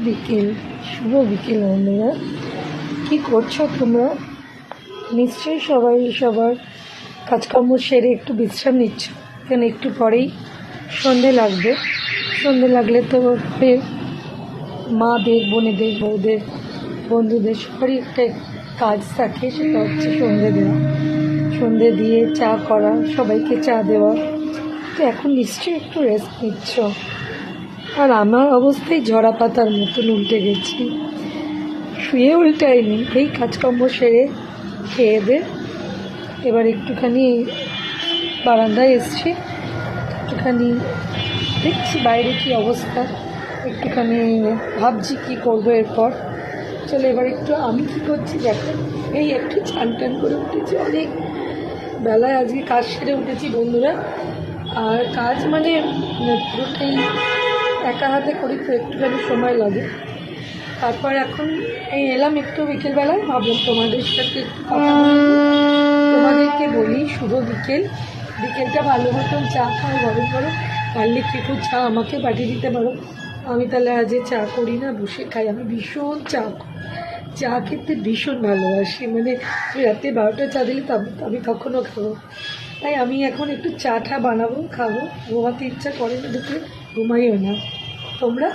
বিকেল, শুভ বিকেল বন্ধুরা। কী করছো তোমরা? নিশ্চয়ই সবাই সবার কাজকর্ম সেরে একটু বিশ্রাম নিচ্ছ, কেন একটু পরেই সন্ধে লাগবে। সন্ধে লাগলে তো মাদের, বোনেদের, বউদের, বন্ধুদের সবারই একটা কাজ থাকে, সেটা হচ্ছে সন্ধে দেওয়া। সন্ধে দিয়ে চা করা, সবাইকে চা দেওয়া। তো এখন নিশ্চয়ই একটু রেস্ট নিচ্ছ। আর আমার অবস্থায় ঝরা পাতার মতন উল্টে গেছি। শুয়ে উল্টাইনি, এই কাজকর্ম সেরে খেয়ে দে এবার একটুখানি বারান্দায় এসছি, একটুখানি দেখছি বাইরে কী অবস্থা, একটুখানি ভাবছি কী করবো এরপর। চলো এবার একটু আমি কী করছি দেখো। এই একটু চান টান করে উঠেছি, অনেক বেলায় আজকে কাজ সেরে উঠেছি বন্ধুরা। আর কাজ মানে পুরোটাই একা হাতে করি, তো একটুখানি সময় লাগে। তারপর এখন এই এলাম একটু বিকেলবেলায়, ভাবলাম তোমাদের সাথে একটু কথা বলি, তোমাদেরকে বলি শুভ বিকেল। বিকেলটা ভালো মতন চা খাও গরম গরম, পারলে একটু চা আমাকে পাঠিয়ে দিতে পারো। আমি তাহলে আজ চা করি না, বসে খাই। আমি ভীষণ চা খেতে ভীষণ ভালোবাসি, মানে রাতে 12টা চা দিলে আমি তখনও খাবো। তাই আমি এখন একটু চাটা বানাবো, খাবো। ঘুমাতে ইচ্ছা করে না, দুপুরে ঘুমাইও না। তোমরা?